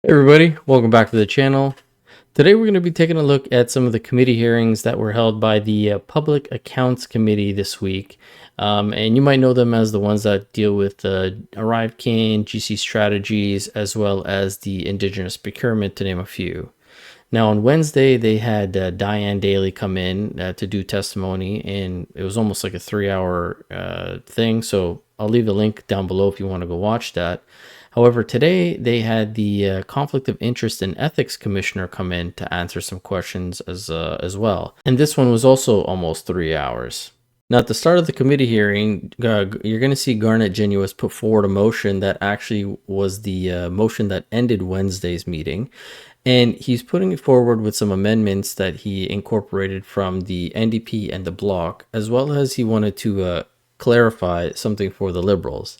Hey everybody, welcome back to the channel. Today we're going to be taking a look at some of the committee hearings that were held by the Public Accounts Committee this week. And you might know them as the ones that deal with ArriveCAN, GC strategies, as well as the Indigenous procurement, to name a few. Now on Wednesday, they had Diane Daly come in to do testimony, and it was almost like a 3-hour thing. So I'll leave the link down below if you want to go watch that. However, today they had the Conflict of Interest and Ethics Commissioner come in to answer some questions as well. And this one was also almost 3 hours. Now, at the start of the committee hearing, you're going to see Garnet Genuous put forward a motion that actually was the motion that ended Wednesday's meeting. And he's putting it forward with some amendments that he incorporated from the NDP and the Bloc, as well as he wanted to clarify something for the Liberals.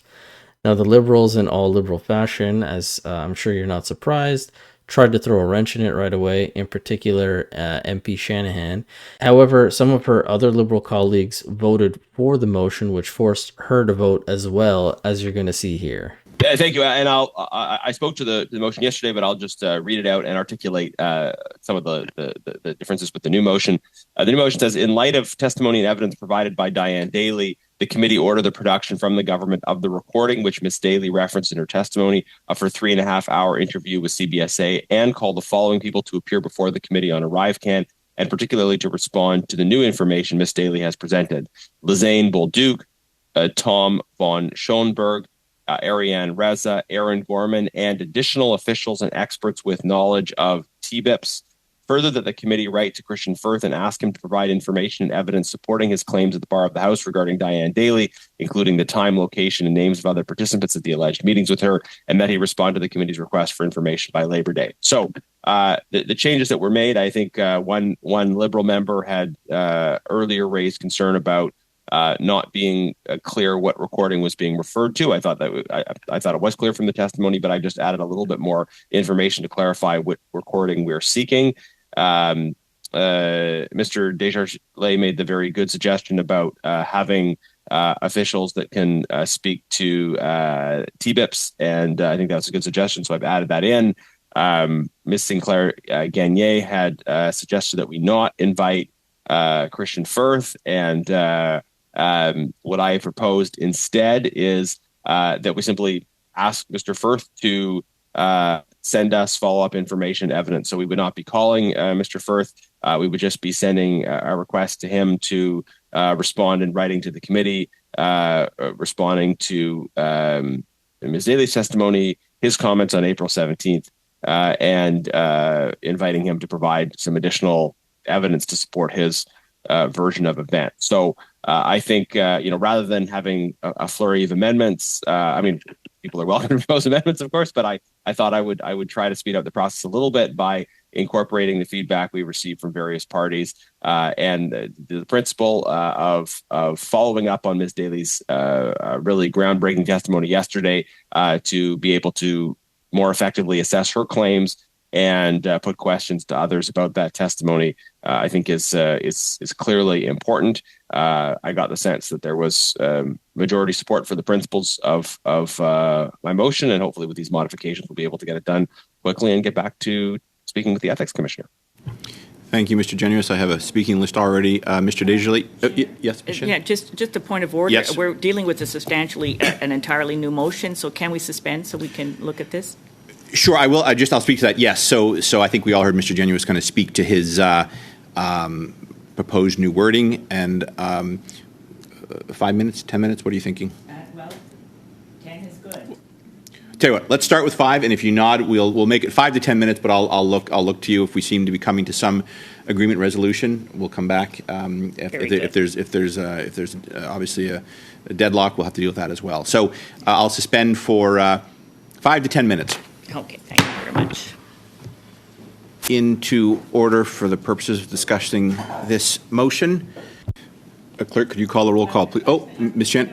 Now, the Liberals, in all Liberal fashion, as I'm sure you're not surprised, tried to throw a wrench in it right away, in particular MP Shanahan. However, some of her other Liberal colleagues voted for the motion, which forced her to vote as well, as you're going to see here. Thank you. And I spoke to the motion yesterday, but I'll just read it out and articulate some of the differences with the new motion. The new motion says, in light of testimony and evidence provided by Diane Daly, the committee ordered the production from the government of the recording, which Ms. Daly referenced in her testimony, of her 3.5-hour interview with CBSA, and called the following people to appear before the committee on ArriveCAN, and particularly to respond to the new information Ms. Daly has presented. Lisanne Bolduc, Tom von Schoenberg, Ariane Reza, Aaron Gorman, and additional officials and experts with knowledge of TBIPs. Further, that the committee write to Christian Firth and ask him to provide information and evidence supporting his claims at the bar of the House regarding Diane Daly, including the time, location, and names of other participants at the alleged meetings with her, and that he respond to the committee's request for information by Labor Day. So the changes that were made, I think one Liberal member had earlier raised concern about not being clear what recording was being referred to. I thought it was clear from the testimony, but I just added a little bit more information to clarify what recording we're seeking. Mr. Desjardins made the very good suggestion about having officials that can speak to TBIPs, and I think that's a good suggestion, so I've added that in. Ms. Sinclair Gagné had suggested that we not invite Christian Firth, and what I proposed instead is that we simply ask Mr. Firth to send us follow-up information evidence. So we would not be calling Mr. Firth. We would just be sending a request to him to respond in writing to the committee, responding to Ms. Daly's testimony, his comments on April 17th, and inviting him to provide some additional evidence to support his version of events. So I think, rather than having a flurry of amendments, people are welcome to propose amendments, of course, but I thought I would try to speed up the process a little bit by incorporating the feedback we received from various parties, and the principle of following up on Ms. Daly's really groundbreaking testimony yesterday to be able to more effectively assess her claims and put questions to others about that testimony, I think is clearly important. I got the sense that there was majority support for the principles of my motion, and hopefully with these modifications, we'll be able to get it done quickly and get back to speaking with the ethics commissioner. Thank you, Mr. Genuous. I have a speaking list already. Mr. Desjardins, yes, Michelle? Yeah, just a point of order. Yes. We're dealing with an entirely new motion, so can we suspend so we can look at this? Sure, I will. I'll speak to that. Yes. So I think we all heard Mr. Genuous kind of speak to his proposed new wording. And 5 minutes, 10 minutes. What are you thinking? Well, 10 is good. Tell you what. Let's start with 5, and if you nod, we'll make it 5 to 10 minutes. But I'll look to you if we seem to be coming to some agreement resolution. We'll come back. If there's obviously a deadlock, we'll have to deal with that as well. So I'll suspend for 5 to 10 minutes. Okay, thank you very much. Into order for the purposes of discussing this motion. Clerk, could you call a roll call, please? Oh, Ms. Chen.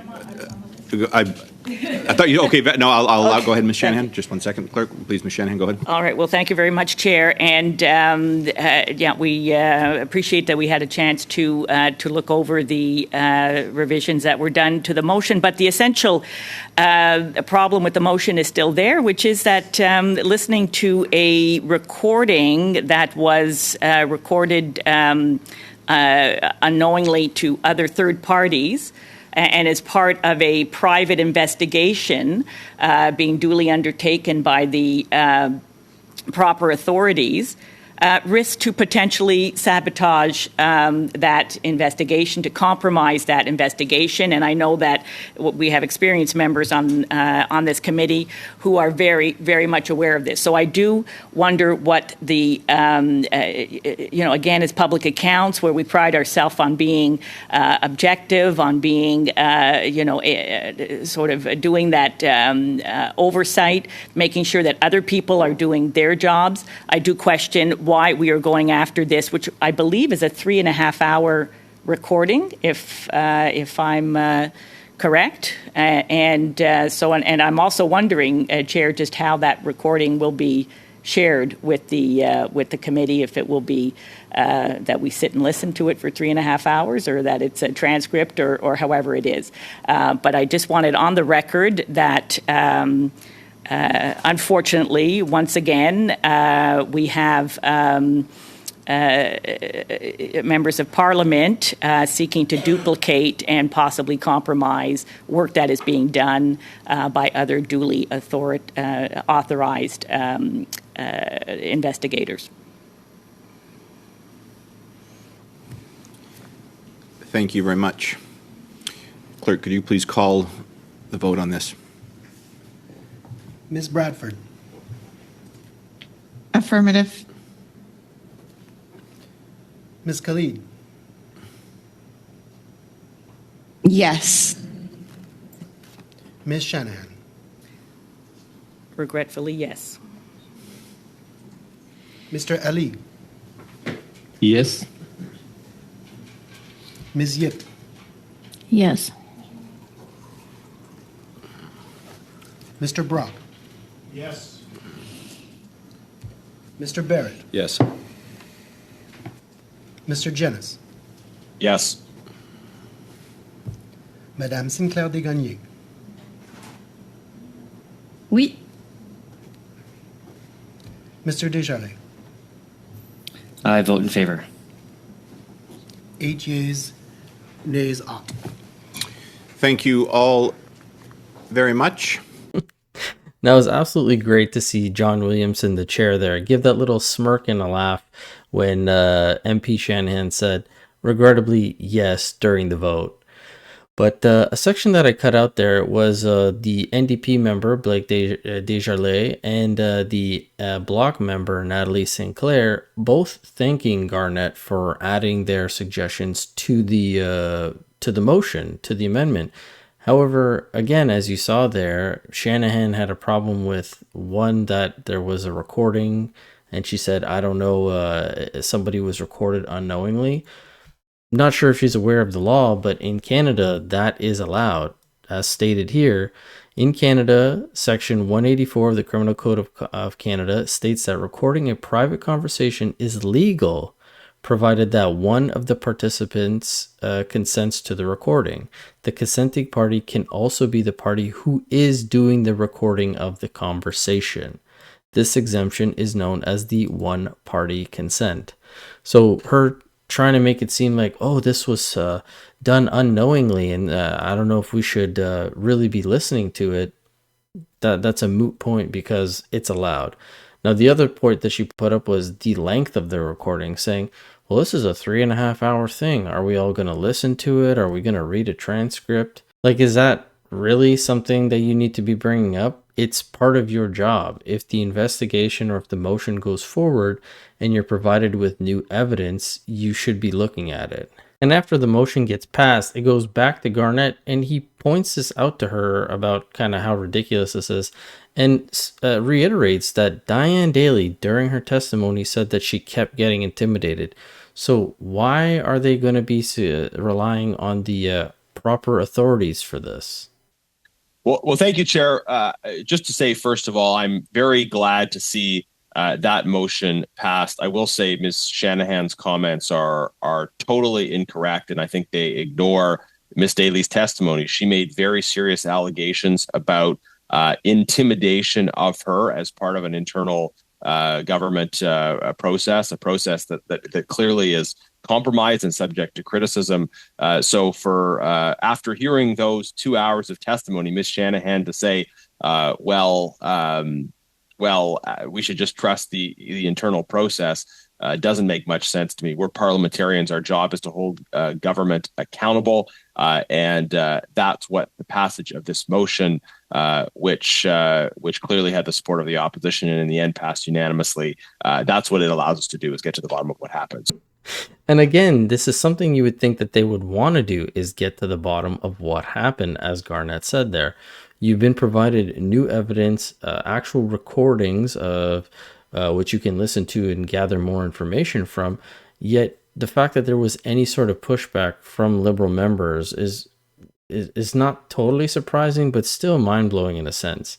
I thought you, okay, no, I'll go ahead, Ms. Shanahan. Just one second, clerk. Please, Ms. Shanahan, go ahead. All right. Well, thank you very much, Chair. And we appreciate that we had a chance to look over the revisions that were done to the motion. But the essential problem with the motion is still there, which is that listening to a recording that was recorded unknowingly to other third parties, and as part of a private investigation being duly undertaken by the proper authorities, risk to potentially sabotage that investigation, to compromise that investigation. And I know that we have experienced members on this committee who are very, very much aware of this. So I do wonder what the, again, as public accounts, where we pride ourselves on being objective, on being, sort of doing that oversight, making sure that other people are doing their jobs. I do question why we are going after this, which I believe is a 3.5-hour recording, if I'm correct. And I'm also wondering, Chair, just how that recording will be shared with the committee, if it will be that we sit and listen to it for 3.5 hours, or that it's a transcript, or however it is. But I just wanted on the record that unfortunately, once again, we have members of Parliament seeking to duplicate and possibly compromise work that is being done by other duly authorized investigators. Thank you very much. Clerk, could you please call the vote on this? Ms. Bradford. Affirmative. Ms. Khalid. Yes. Ms. Shanahan. Regretfully, yes. Mr. Ali. Yes. Ms. Yip. Yes. Mr. Brock. Yes. Mr. Barrett. Yes. Mr. Jennis. Yes. Madame Sinclair Desgagnés. Oui. Mr. Desjardins. I vote in favor. 8 yeas, nays off. Thank you all very much. Now, it was absolutely great to see John Williamson, the chair there, give that little smirk and a laugh when MP Shanahan said, regrettably, yes, during the vote. But a section that I cut out there was the NDP member, Blake Desjardins, and the Bloc member, Natalie Sinclair, both thanking Garnett for adding their suggestions to the motion, to the amendment. However, again, as you saw there, Shanahan had a problem with one, that there was a recording, and she said, I don't know, somebody was recorded unknowingly. Not sure if she's aware of the law, but in Canada, that is allowed. As stated here, in Canada, Section 184 of the Criminal Code of Canada states that recording a private conversation is legal, provided that one of the participants consents to the recording. The consenting party can also be the party who is doing the recording of the conversation. This exemption is known as the one-party consent. So her trying to make it seem like, oh, this was done unknowingly, and I don't know if we should really be listening to it, that's a moot point because it's allowed. Now, the other point that she put up was the length of the recording, saying, well, this is a 3.5-hour thing. Are we all going to listen to it? Are we going to read a transcript? Like, is that really something that you need to be bringing up? It's part of your job. If the investigation or if the motion goes forward and you're provided with new evidence, you should be looking at it. And after the motion gets passed, it goes back to Garnett, and he points this out to her about kind of how ridiculous this is, and reiterates that Diane Daly, during her testimony, said that she kept getting intimidated. So why are they going to be relying on the proper authorities for this? Well, thank you, Chair. Just to say, first of all, I'm very glad to see that motion passed. I will say Ms. Shanahan's comments are totally incorrect, and I think they ignore Ms. Daly's testimony. She made very serious allegations about intimidation of her as part of an internal government process, a process that clearly is compromised and subject to criticism. So for after hearing those 2 hours of testimony, Ms. Shanahan to say, we should just trust the internal process doesn't make much sense to me. We're parliamentarians. Our job is to hold government accountable. And that's what the passage of this motion, which clearly had the support of the opposition and in the end passed unanimously, that's what it allows us to do, is get to the bottom of what happens. And again, this is something you would think that they would want to do, is get to the bottom of what happened, as Garnett said there. You've been provided new evidence, actual recordings of which you can listen to and gather more information from. Yet the fact that there was any sort of pushback from Liberal members is not totally surprising, but still mind-blowing in a sense.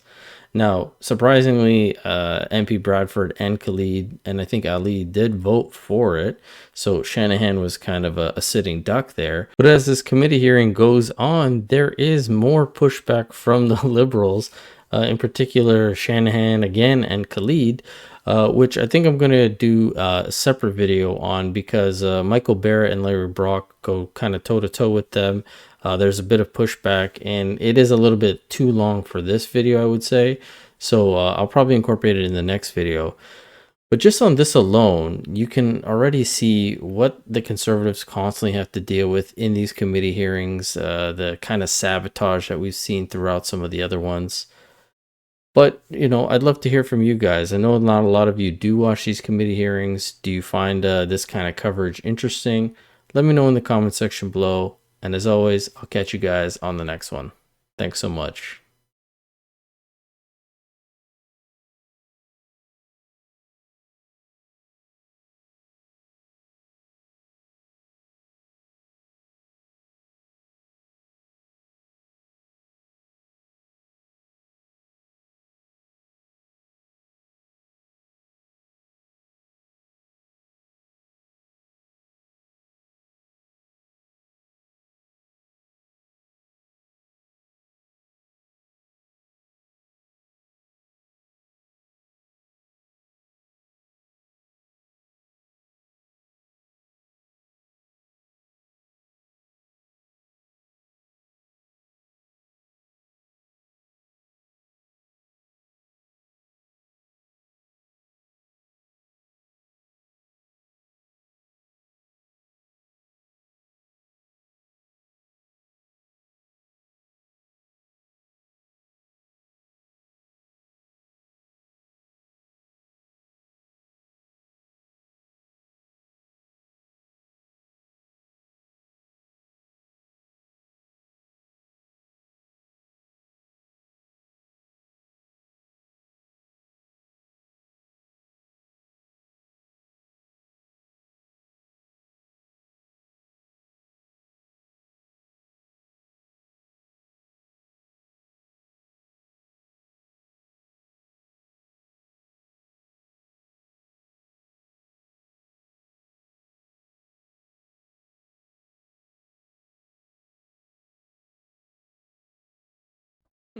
Now, surprisingly, MP Bradford and Khalid, and I think Ali, did vote for it. So Shanahan was kind of a sitting duck there. But as this committee hearing goes on, there is more pushback from the Liberals, in particular Shanahan again and Khalid, which I think I'm going to do a separate video on, because Michael Barrett and Larry Brock go kind of toe-to-toe with them. There's a bit of pushback, and it is a little bit too long for this video, I would say. So I'll probably incorporate it in the next video. But just on this alone, you can already see what the Conservatives constantly have to deal with in these committee hearings, the kind of sabotage that we've seen throughout some of the other ones. But, you know, I'd love to hear from you guys. I know not a lot of you do watch these committee hearings. Do you find this kind of coverage interesting? Let me know in the comment section below. And as always, I'll catch you guys on the next one. Thanks so much.